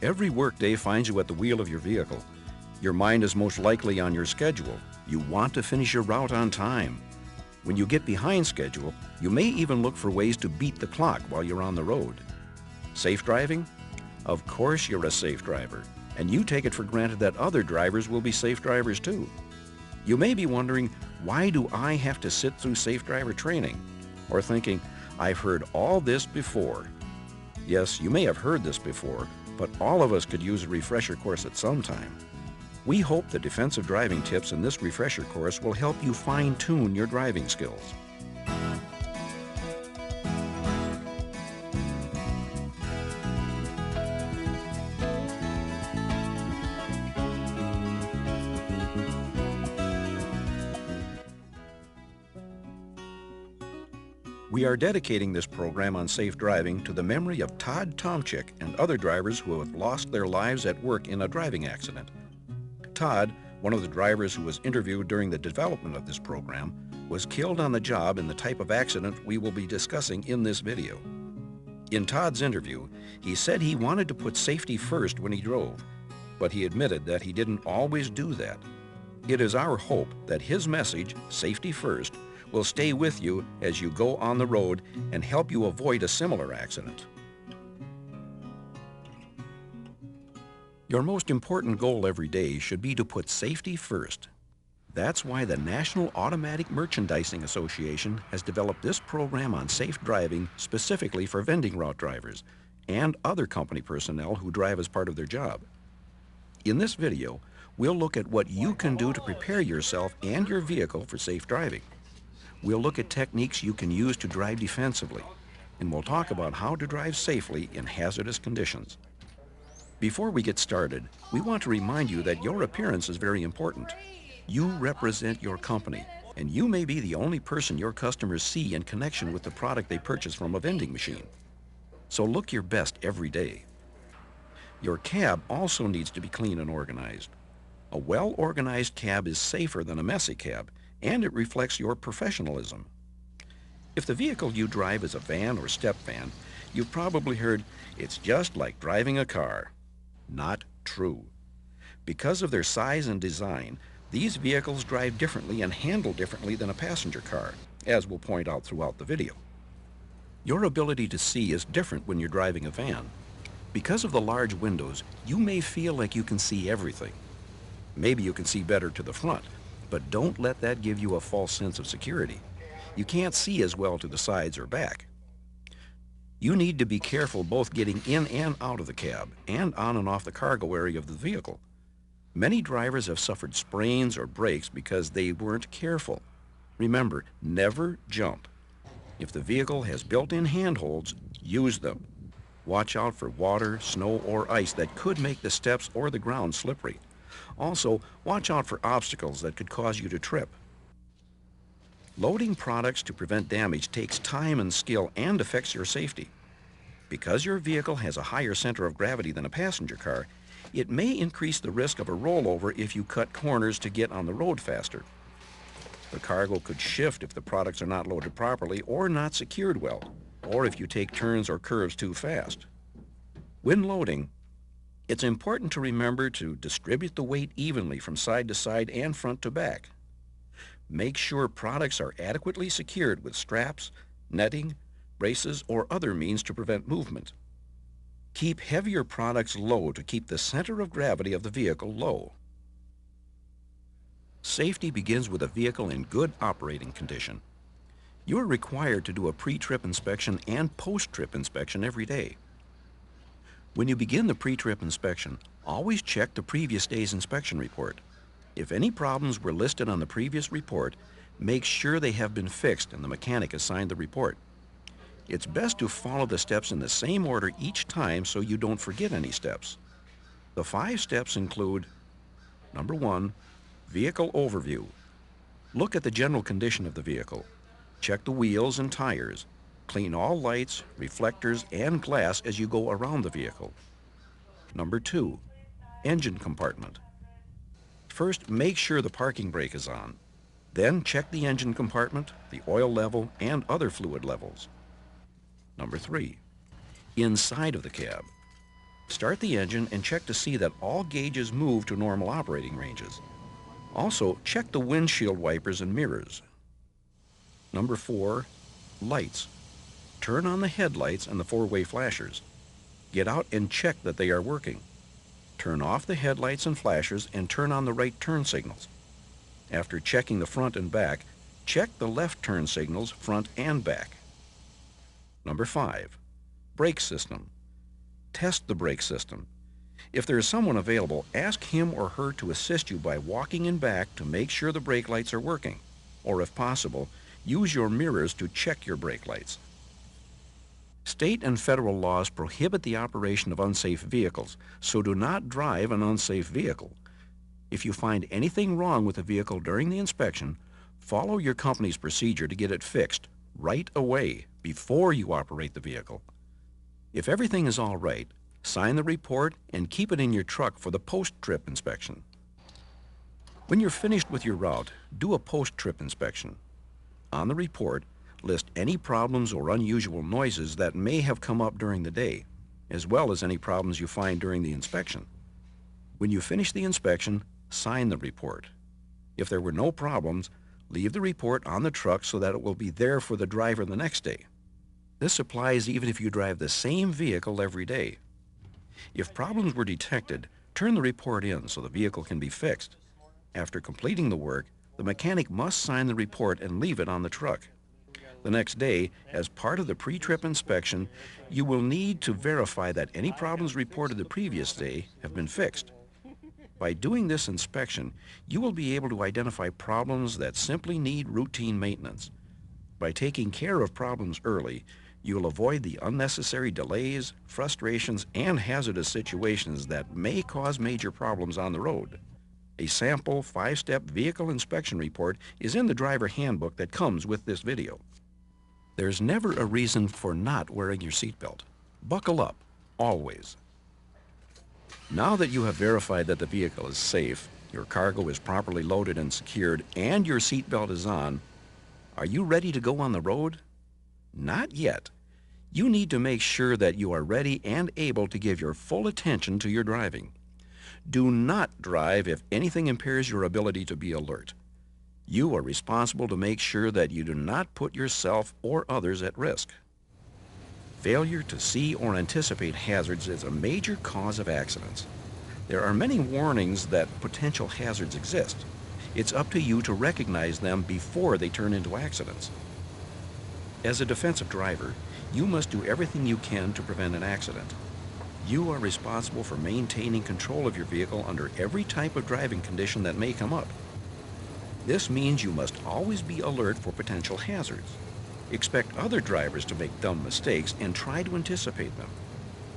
Every workday finds you at the wheel of your vehicle. Your mind is most likely on your schedule. You want to finish your route on time. When you get behind schedule, you may even look for ways to beat the clock while you're on the road. Safe driving? Of course you're a safe driver, and you take it for granted that other drivers will be safe drivers too. You may be wondering, why do I have to sit through safe driver training? Or thinking, I've heard all this before. Yes, you may have heard this before, but all of us could use a refresher course at some time. We hope the defensive driving tips in this refresher course will help you fine-tune your driving skills. We are dedicating this program on safe driving to the memory of Todd Tomczyk and other drivers who have lost their lives at work in a driving accident. Todd, one of the drivers who was interviewed during the development of this program, was killed on the job in the type of accident we will be discussing in this video. In Todd's interview, he said he wanted to put safety first when he drove, but he admitted that he didn't always do that. It is our hope that his message, safety first, will stay with you as you go on the road and help you avoid a similar accident. Your most important goal every day should be to put safety first. That's why the National Automatic Merchandising Association has developed this program on safe driving specifically for vending route drivers and other company personnel who drive as part of their job. In this video, we'll look at what you can do to prepare yourself and your vehicle for safe driving. We'll look at techniques you can use to drive defensively, and we'll talk about how to drive safely in hazardous conditions. Before we get started, we want to remind you that your appearance is very important. You represent your company, and you may be the only person your customers see in connection with the product they purchase from a vending machine. So look your best every day. Your cab also needs to be clean and organized. A well-organized cab is safer than a messy cab, and it reflects your professionalism. If the vehicle you drive is a van or step van, you've probably heard, it's just like driving a car. Not true. Because of their size and design, these vehicles drive differently and handle differently than a passenger car, as we'll point out throughout the video. Your ability to see is different when you're driving a van. Because of the large windows, you may feel like you can see everything. Maybe you can see better to the front, but don't let that give you a false sense of security. You can't see as well to the sides or back. You need to be careful both getting in and out of the cab and on and off the cargo area of the vehicle. Many drivers have suffered sprains or breaks because they weren't careful. Remember, never jump. If the vehicle has built-in handholds, use them. Watch out for water, snow, or ice that could make the steps or the ground slippery. Also, watch out for obstacles that could cause you to trip. Loading products to prevent damage takes time and skill and affects your safety. Because your vehicle has a higher center of gravity than a passenger car, it may increase the risk of a rollover if you cut corners to get on the road faster. The cargo could shift if the products are not loaded properly or not secured well, or if you take turns or curves too fast. When loading, it's important to remember to distribute the weight evenly from side to side and front to back. Make sure products are adequately secured with straps, netting, braces, or other means to prevent movement. Keep heavier products low to keep the center of gravity of the vehicle low. Safety begins with a vehicle in good operating condition. You are required to do a pre-trip inspection and post-trip inspection every day. When you begin the pre-trip inspection, always check the previous day's inspection report. If any problems were listed on the previous report, make sure they have been fixed and the mechanic has signed the report. It's best to follow the steps in the same order each time so you don't forget any steps. The 5 steps include, number 1, vehicle overview. Look at the general condition of the vehicle. Check the wheels and tires. Clean all lights, reflectors, and glass as you go around the vehicle. Number 2, engine compartment. First, make sure the parking brake is on. Then check the engine compartment, the oil level, and other fluid levels. Number 3, inside of the cab. Start the engine and check to see that all gauges move to normal operating ranges. Also, check the windshield wipers and mirrors. Number 4, lights. Turn on the headlights and the four-way flashers. Get out and check that they are working. Turn off the headlights and flashers and turn on the right turn signals. After checking the front and back, check the left turn signals, front and back. Number 5, brake system. Test the brake system. If there is someone available, ask him or her to assist you by walking in back to make sure the brake lights are working, or if possible, use your mirrors to check your brake lights. State and federal laws prohibit the operation of unsafe vehicles, so do not drive an unsafe vehicle. If you find anything wrong with the vehicle during the inspection, follow your company's procedure to get it fixed right away before you operate the vehicle. If everything is all right, sign the report and keep it in your truck for the post-trip inspection. When you're finished with your route, do a post-trip inspection. On the report, list any problems or unusual noises that may have come up during the day, as well as any problems you find during the inspection. When you finish the inspection, sign the report. If there were no problems, leave the report on the truck so that it will be there for the driver the next day. This applies even if you drive the same vehicle every day. If problems were detected, turn the report in so the vehicle can be fixed. After completing the work, the mechanic must sign the report and leave it on the truck. The next day, as part of the pre-trip inspection, you will need to verify that any problems reported the previous day have been fixed. By doing this inspection, you will be able to identify problems that simply need routine maintenance. By taking care of problems early, you will avoid the unnecessary delays, frustrations, and hazardous situations that may cause major problems on the road. A sample 5-step vehicle inspection report is in the driver handbook that comes with this video. There's never a reason for not wearing your seatbelt. Buckle up, always. Now that you have verified that the vehicle is safe, your cargo is properly loaded and secured, and your seatbelt is on, are you ready to go on the road? Not yet. You need to make sure that you are ready and able to give your full attention to your driving. Do not drive if anything impairs your ability to be alert. You are responsible to make sure that you do not put yourself or others at risk. Failure to see or anticipate hazards is a major cause of accidents. There are many warnings that potential hazards exist. It's up to you to recognize them before they turn into accidents. As a defensive driver, you must do everything you can to prevent an accident. You are responsible for maintaining control of your vehicle under every type of driving condition that may come up. This means you must always be alert for potential hazards. Expect other drivers to make dumb mistakes and try to anticipate them.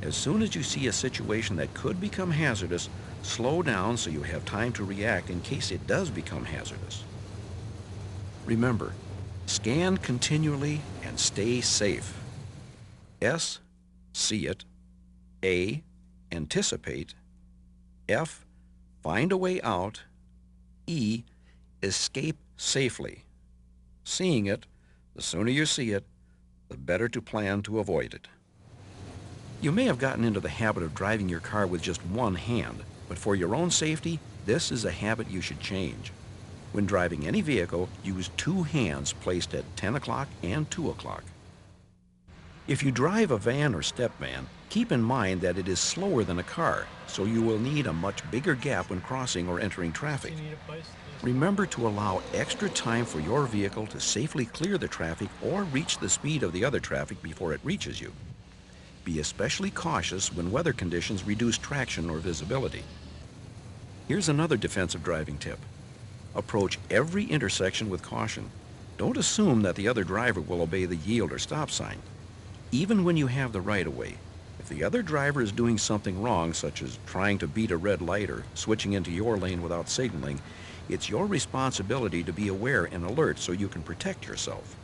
As soon as you see a situation that could become hazardous, slow down so you have time to react in case it does become hazardous. Remember, scan continually and stay safe. S, see it. A, anticipate. F, find a way out. E, escape safely. Seeing it, the sooner you see it, the better to plan to avoid it. You may have gotten into the habit of driving your car with just one hand, but for your own safety, this is a habit you should change. When driving any vehicle, use 2 hands placed at 10 o'clock and 2 o'clock. If you drive a van or step van, keep in mind that it is slower than a car, so you will need a much bigger gap when crossing or entering traffic. Remember to allow extra time for your vehicle to safely clear the traffic or reach the speed of the other traffic before it reaches you. Be especially cautious when weather conditions reduce traction or visibility. Here's another defensive driving tip. Approach every intersection with caution. Don't assume that the other driver will obey the yield or stop sign. Even when you have the right-of-way, if the other driver is doing something wrong, such as trying to beat a red light or switching into your lane without signaling, it's your responsibility to be aware and alert so you can protect yourself.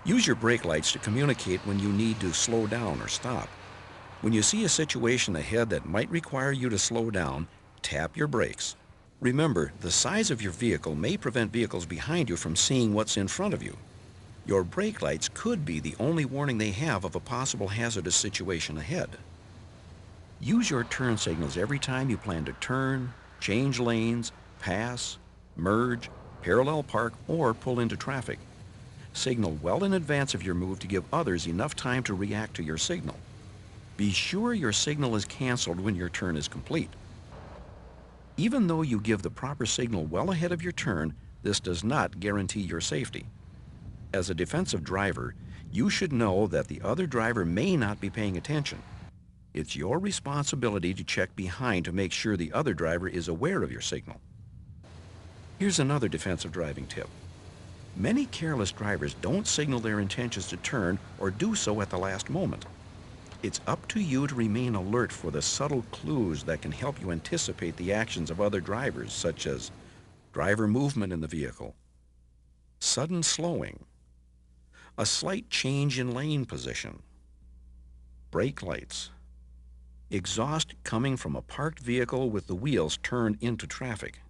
Use your brake lights to communicate when you need to slow down or stop. When you see a situation ahead that might require you to slow down, tap your brakes. Remember, the size of your vehicle may prevent vehicles behind you from seeing what's in front of you. Your brake lights could be the only warning they have of a possible hazardous situation ahead. Use your turn signals every time you plan to turn, change lanes, pass, merge, parallel park, or pull into traffic. Signal well in advance of your move to give others enough time to react to your signal. Be sure your signal is canceled when your turn is complete. Even though you give the proper signal well ahead of your turn, this does not guarantee your safety. As a defensive driver, you should know that the other driver may not be paying attention. It's your responsibility to check behind to make sure the other driver is aware of your signal. Here's another defensive driving tip. Many careless drivers don't signal their intentions to turn or do so at the last moment. It's up to you to remain alert for the subtle clues that can help you anticipate the actions of other drivers, such as driver movement in the vehicle, sudden slowing, a slight change in lane position, brake lights, exhaust coming from a parked vehicle with the wheels turned into traffic.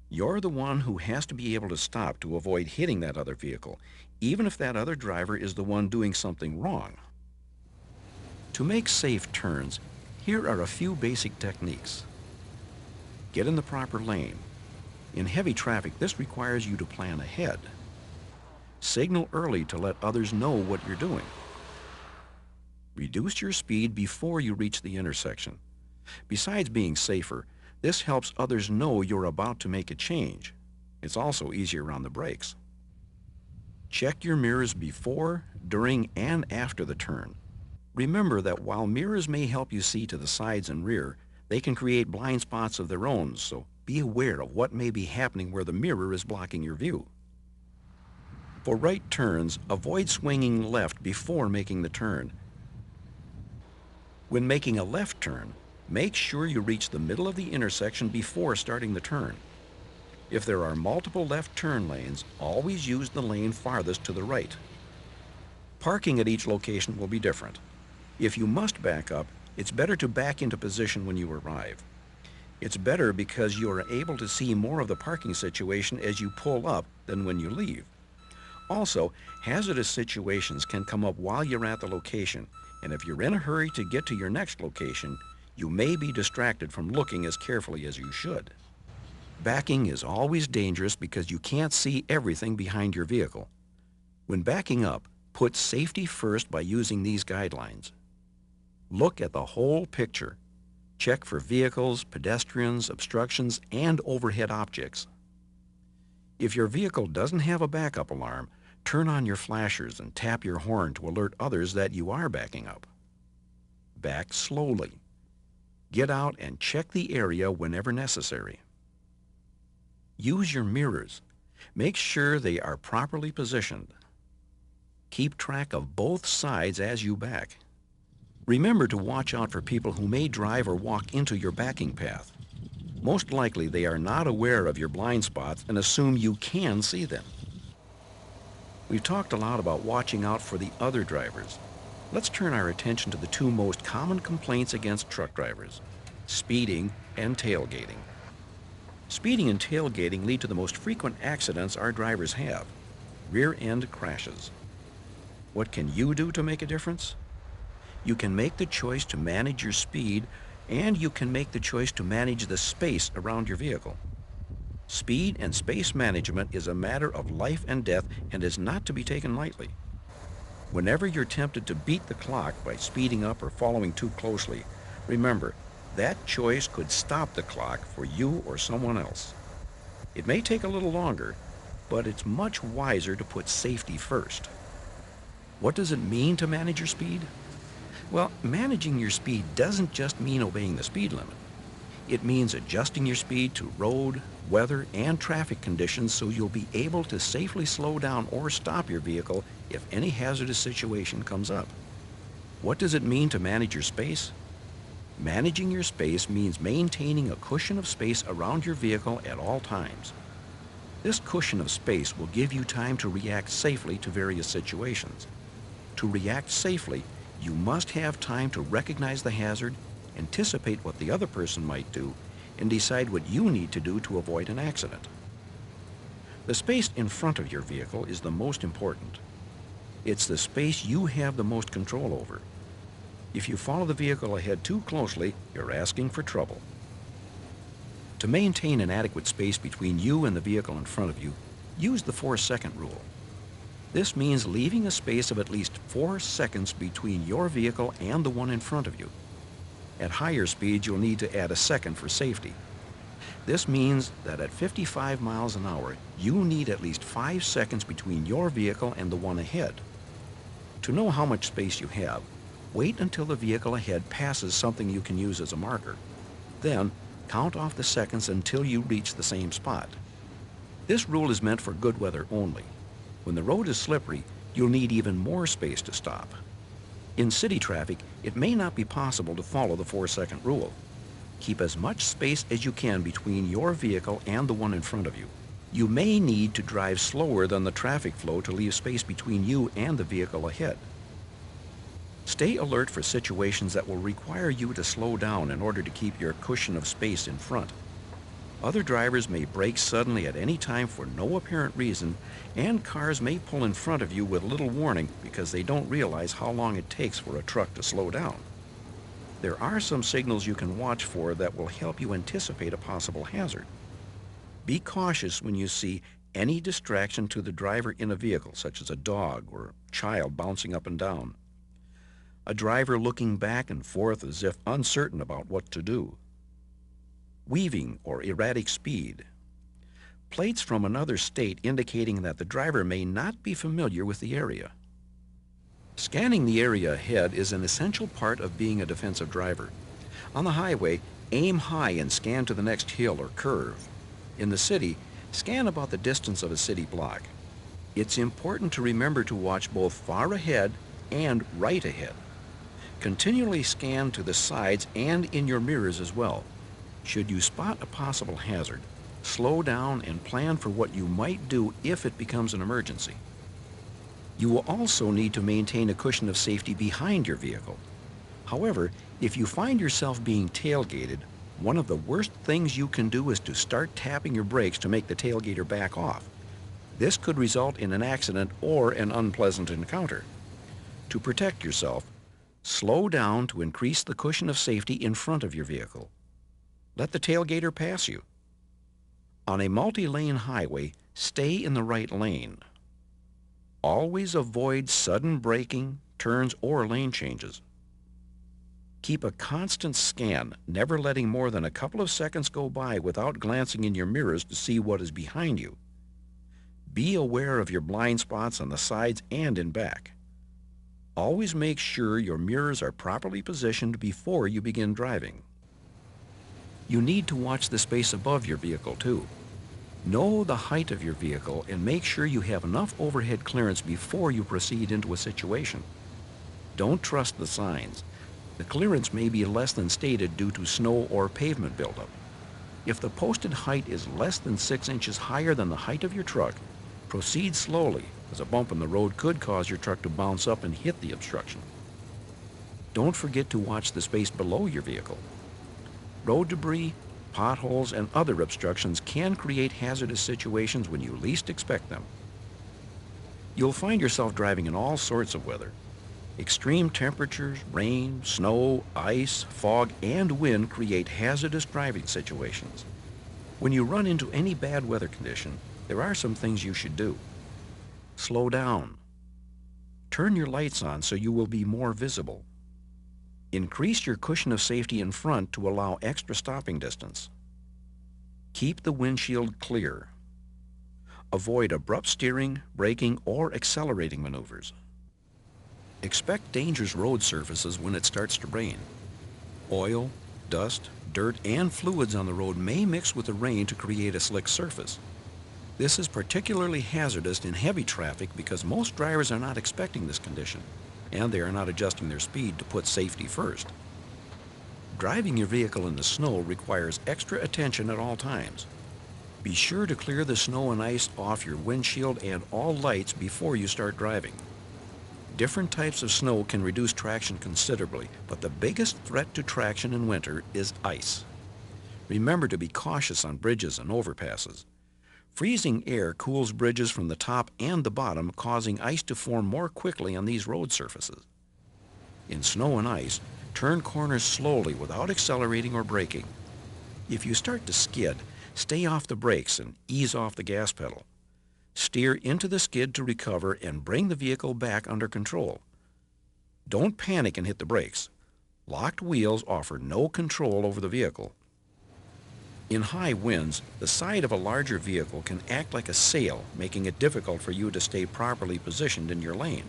You're the one who has to be able to stop to avoid hitting that other vehicle, even if that other driver is the one doing something wrong. To make safe turns, here are a few basic techniques. Get in the proper lane. In heavy traffic, this requires you to plan ahead. Signal early to let others know what you're doing. Reduce your speed before you reach the intersection. Besides being safer, this helps others know you're about to make a change. It's also easier on the brakes. Check your mirrors before, during, and after the turn. Remember that while mirrors may help you see to the sides and rear, they can create blind spots of their own, so be aware of what may be happening where the mirror is blocking your view. For right turns, avoid swinging left before making the turn. When making a left turn, make sure you reach the middle of the intersection before starting the turn. If there are multiple left turn lanes, always use the lane farthest to the right. Parking at each location will be different. If you must back up, it's better to back into position when you arrive. It's better because you are able to see more of the parking situation as you pull up than when you leave. Also, hazardous situations can come up while you're at the location, and if you're in a hurry to get to your next location, you may be distracted from looking as carefully as you should. Backing is always dangerous because you can't see everything behind your vehicle. When backing up, put safety first by using these guidelines. Look at the whole picture. Check for vehicles, pedestrians, obstructions, and overhead objects. If your vehicle doesn't have a backup alarm, turn on your flashers and tap your horn to alert others that you are backing up. Back slowly. Get out and check the area whenever necessary. Use your mirrors. Make sure they are properly positioned. Keep track of both sides as you back. Remember to watch out for people who may drive or walk into your backing path. Most likely they are not aware of your blind spots and assume you can see them. We've talked a lot about watching out for the other drivers. Let's turn our attention to the two most common complaints against truck drivers: speeding and tailgating. Speeding and tailgating lead to the most frequent accidents our drivers have: rear-end crashes. What can you do to make a difference? You can make the choice to manage your speed, and you can make the choice to manage the space around your vehicle. Speed and space management is a matter of life and death and is not to be taken lightly. Whenever you're tempted to beat the clock by speeding up or following too closely, remember, that choice could stop the clock for you or someone else. It may take a little longer, but it's much wiser to put safety first. What does it mean to manage your speed? Well, managing your speed doesn't just mean obeying the speed limit. It means adjusting your speed to road, weather, and traffic conditions so you'll be able to safely slow down or stop your vehicle if any hazardous situation comes up. What does it mean to manage your space? Managing your space means maintaining a cushion of space around your vehicle at all times. This cushion of space will give you time to react safely to various situations. To react safely, you must have time to recognize the hazard, anticipate what the other person might do, and decide what you need to do to avoid an accident. The space in front of your vehicle is the most important. It's the space you have the most control over. If you follow the vehicle ahead too closely, you're asking for trouble. To maintain an adequate space between you and the vehicle in front of you, use the 4-second rule. This means leaving a space of at least 4 seconds between your vehicle and the one in front of you. At higher speeds, you'll need to add a second for safety. This means that at 55 miles an hour, you need at least 5 seconds between your vehicle and the one ahead. To know how much space you have, wait until the vehicle ahead passes something you can use as a marker. Then, count off the seconds until you reach the same spot. This rule is meant for good weather only. When the road is slippery, you'll need even more space to stop. In city traffic, it may not be possible to follow the 4-second rule. Keep as much space as you can between your vehicle and the one in front of you. You may need to drive slower than the traffic flow to leave space between you and the vehicle ahead. Stay alert for situations that will require you to slow down in order to keep your cushion of space in front. Other drivers may brake suddenly at any time for no apparent reason, and cars may pull in front of you with little warning because they don't realize how long it takes for a truck to slow down. There are some signals you can watch for that will help you anticipate a possible hazard. Be cautious when you see any distraction to the driver in a vehicle, such as a dog or a child bouncing up and down, a driver looking back and forth as if uncertain about what to do, weaving or erratic speed, plates from another state indicating that the driver may not be familiar with the area. Scanning the area ahead is an essential part of being a defensive driver. On the highway, aim high and scan to the next hill or curve. In the city, scan about the distance of a city block. It's important to remember to watch both far ahead and right ahead. Continually scan to the sides and in your mirrors as well. Should you spot a possible hazard, slow down and plan for what you might do if it becomes an emergency. You will also need to maintain a cushion of safety behind your vehicle. However, if you find yourself being tailgated, one of the worst things you can do is to start tapping your brakes to make the tailgater back off. This could result in an accident or an unpleasant encounter. To protect yourself, slow down to increase the cushion of safety in front of your vehicle. Let the tailgater pass you. On a multi-lane highway, stay in the right lane. Always avoid sudden braking, turns, or lane changes. Keep a constant scan, never letting more than a couple of seconds go by without glancing in your mirrors to see what is behind you. Be aware of your blind spots on the sides and in back. Always make sure your mirrors are properly positioned before you begin driving. You need to watch the space above your vehicle too. Know the height of your vehicle and make sure you have enough overhead clearance before you proceed into a situation. Don't trust the signs. The clearance may be less than stated due to snow or pavement buildup. If the posted height is less than 6 inches higher than the height of your truck, proceed slowly, as a bump in the road could cause your truck to bounce up and hit the obstruction. Don't forget to watch the space below your vehicle. Road debris, potholes, and other obstructions can create hazardous situations when you least expect them. You'll find yourself driving in all sorts of weather. Extreme temperatures, rain, snow, ice, fog, and wind create hazardous driving situations. When you run into any bad weather condition, there are some things you should do. Slow down. Turn your lights on so you will be more visible. Increase your cushion of safety in front to allow extra stopping distance. Keep the windshield clear. Avoid abrupt steering, braking, or accelerating maneuvers. Expect dangerous road surfaces when it starts to rain. Oil, dust, dirt, and fluids on the road may mix with the rain to create a slick surface. This is particularly hazardous in heavy traffic because most drivers are not expecting this condition, and they are not adjusting their speed to put safety first. Driving your vehicle in the snow requires extra attention at all times. Be sure to clear the snow and ice off your windshield and all lights before you start driving. Different types of snow can reduce traction considerably, but the biggest threat to traction in winter is ice. Remember to be cautious on bridges and overpasses. Freezing air cools bridges from the top and the bottom, causing ice to form more quickly on these road surfaces. In snow and ice, turn corners slowly without accelerating or braking. If you start to skid, stay off the brakes and ease off the gas pedal. Steer into the skid to recover and bring the vehicle back under control. Don't panic and hit the brakes. Locked wheels offer no control over the vehicle. In high winds, the side of a larger vehicle can act like a sail, making it difficult for you to stay properly positioned in your lane.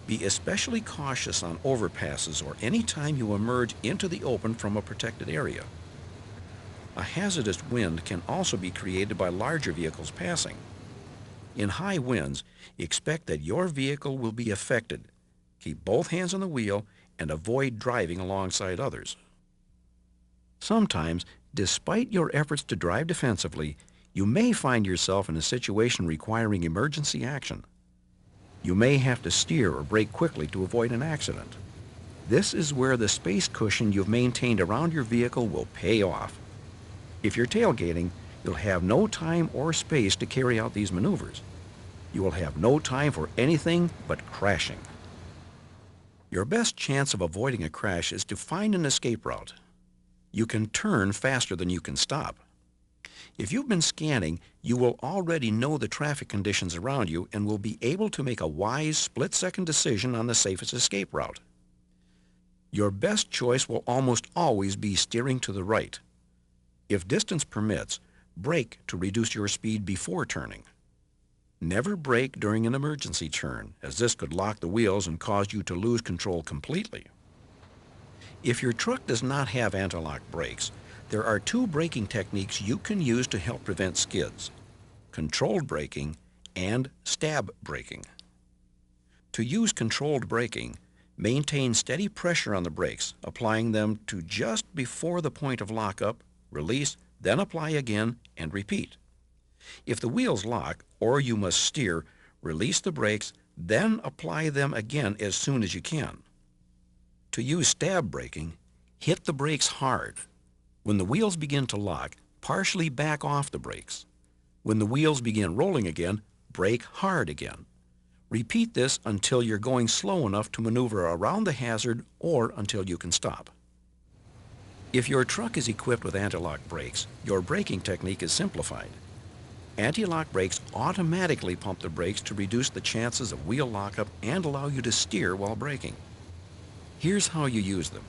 Be especially cautious on overpasses or any time you emerge into the open from a protected area. A hazardous wind can also be created by larger vehicles passing. In high winds, expect that your vehicle will be affected. Keep both hands on the wheel and avoid driving alongside others. Sometimes, despite your efforts to drive defensively, you may find yourself in a situation requiring emergency action. You may have to steer or brake quickly to avoid an accident. This is where the space cushion you've maintained around your vehicle will pay off. If you're tailgating, you'll have no time or space to carry out these maneuvers. You will have no time for anything but crashing. Your best chance of avoiding a crash is to find an escape route. You can turn faster than you can stop. If you've been scanning, you will already know the traffic conditions around you and will be able to make a wise split-second decision on the safest escape route. Your best choice will almost always be steering to the right. If distance permits, brake to reduce your speed before turning. Never brake during an emergency turn, as this could lock the wheels and cause you to lose control completely. If your truck does not have anti-lock brakes, there are two braking techniques you can use to help prevent skids: controlled braking and stab braking. To use controlled braking, maintain steady pressure on the brakes, applying them to just before the point of lockup, release, then apply again, and repeat. If the wheels lock, or you must steer, release the brakes, then apply them again as soon as you can. To use stab braking, hit the brakes hard. When the wheels begin to lock, partially back off the brakes. When the wheels begin rolling again, brake hard again. Repeat this until you're going slow enough to maneuver around the hazard or until you can stop. If your truck is equipped with anti-lock brakes, your braking technique is simplified. Anti-lock brakes automatically pump the brakes to reduce the chances of wheel lockup and allow you to steer while braking. Here's how you use them.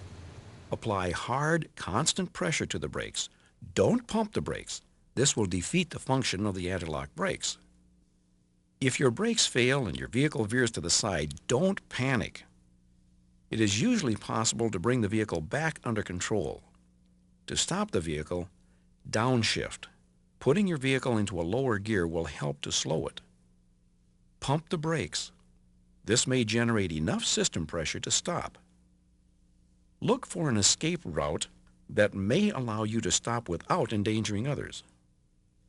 Apply hard, constant pressure to the brakes. Don't pump the brakes. This will defeat the function of the anti-lock brakes. If your brakes fail and your vehicle veers to the side, don't panic. It is usually possible to bring the vehicle back under control. To stop the vehicle, downshift. Putting your vehicle into a lower gear will help to slow it. Pump the brakes. This may generate enough system pressure to stop. Look for an escape route that may allow you to stop without endangering others.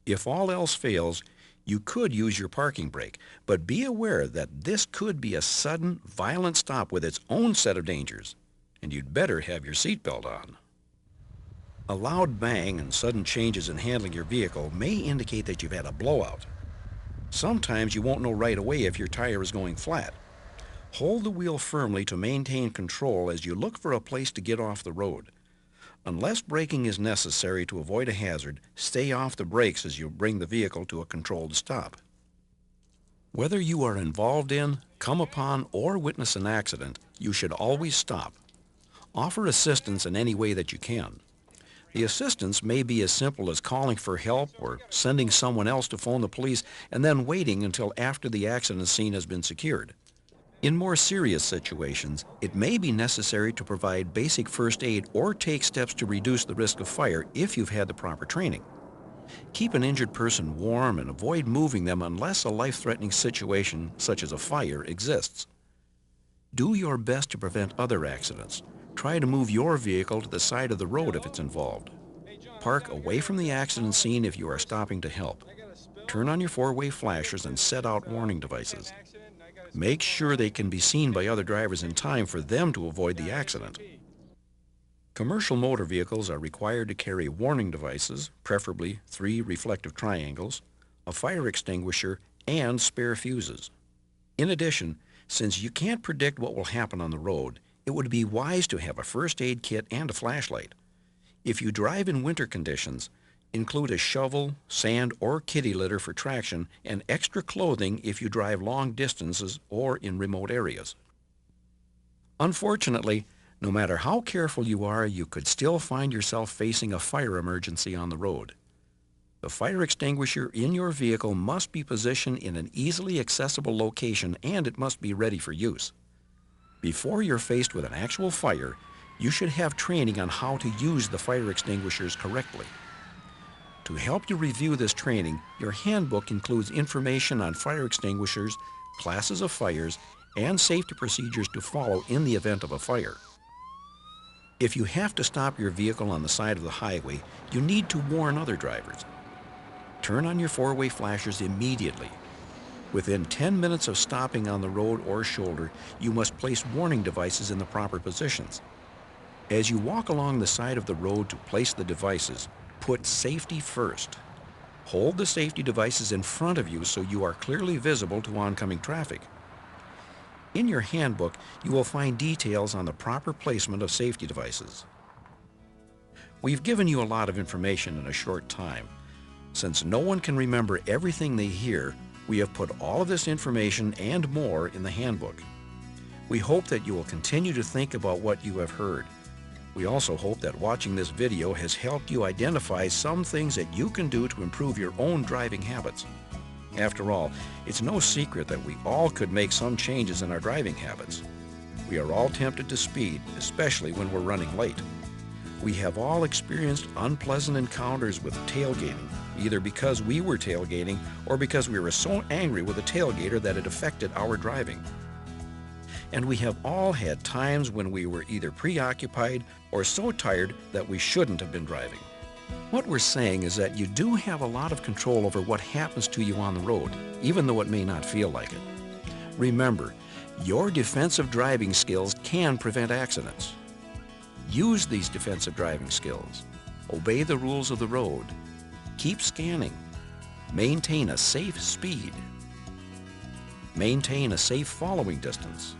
If all else fails, you could use your parking brake, but be aware that this could be a sudden, violent stop with its own set of dangers, and you'd better have your seatbelt on. A loud bang and sudden changes in handling your vehicle may indicate that you've had a blowout. Sometimes you won't know right away if your tire is going flat. Hold the wheel firmly to maintain control as you look for a place to get off the road. Unless braking is necessary to avoid a hazard, stay off the brakes as you bring the vehicle to a controlled stop. Whether you are involved in, come upon, or witness an accident, you should always stop. Offer assistance in any way that you can. The assistance may be as simple as calling for help or sending someone else to phone the police and then waiting until after the accident scene has been secured. In more serious situations, it may be necessary to provide basic first aid or take steps to reduce the risk of fire if you've had the proper training. Keep an injured person warm and avoid moving them unless a life-threatening situation, such as a fire, exists. Do your best to prevent other accidents. Try to move your vehicle to the side of the road if it's involved. Park away from the accident scene if you are stopping to help. Turn on your four-way flashers and set out warning devices. Make sure they can be seen by other drivers in time for them to avoid the accident. Commercial motor vehicles are required to carry warning devices, preferably 3 reflective triangles, a fire extinguisher, and spare fuses. In addition, since you can't predict what will happen on the road, It would be wise to have a first aid kit and a flashlight. If you drive in winter conditions, include a shovel, sand, or kitty litter for traction and extra clothing if you drive long distances or in remote areas. Unfortunately, no matter how careful you are, you could still find yourself facing a fire emergency on the road. The fire extinguisher in your vehicle must be positioned in an easily accessible location, and it must be ready for use. Before you're faced with an actual fire, you should have training on how to use the fire extinguishers correctly. To help you review this training, your handbook includes information on fire extinguishers, classes of fires, and safety procedures to follow in the event of a fire. If you have to stop your vehicle on the side of the highway, you need to warn other drivers. Turn on your four-way flashers immediately. Within 10 minutes of stopping on the road or shoulder, you must place warning devices in the proper positions. As you walk along the side of the road to place the devices, put safety first. Hold the safety devices in front of you so you are clearly visible to oncoming traffic. In your handbook, you will find details on the proper placement of safety devices. We've given you a lot of information in a short time. Since no one can remember everything they hear, we have put all of this information and more in the handbook. We hope that you will continue to think about what you have heard. We also hope that watching this video has helped you identify some things that you can do to improve your own driving habits. After all, it's no secret that we all could make some changes in our driving habits. We are all tempted to speed, especially when we're running late. We have all experienced unpleasant encounters with tailgating, either because we were tailgating or because we were so angry with the tailgater that it affected our driving. And we have all had times when we were either preoccupied or so tired that we shouldn't have been driving. What we're saying is that you do have a lot of control over what happens to you on the road, even though it may not feel like it. Remember, your defensive driving skills can prevent accidents. Use these defensive driving skills. Obey the rules of the road. Keep scanning. Maintain a safe speed. Maintain a safe following distance.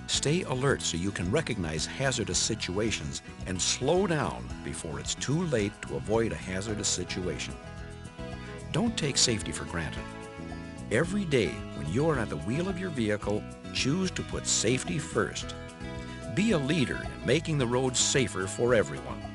Stay alert so you can recognize hazardous situations and slow down before it's too late to avoid a hazardous situation. Don't take safety for granted. Every day when you are at the wheel of your vehicle, choose to put safety first. Be a leader in making the roads safer for everyone.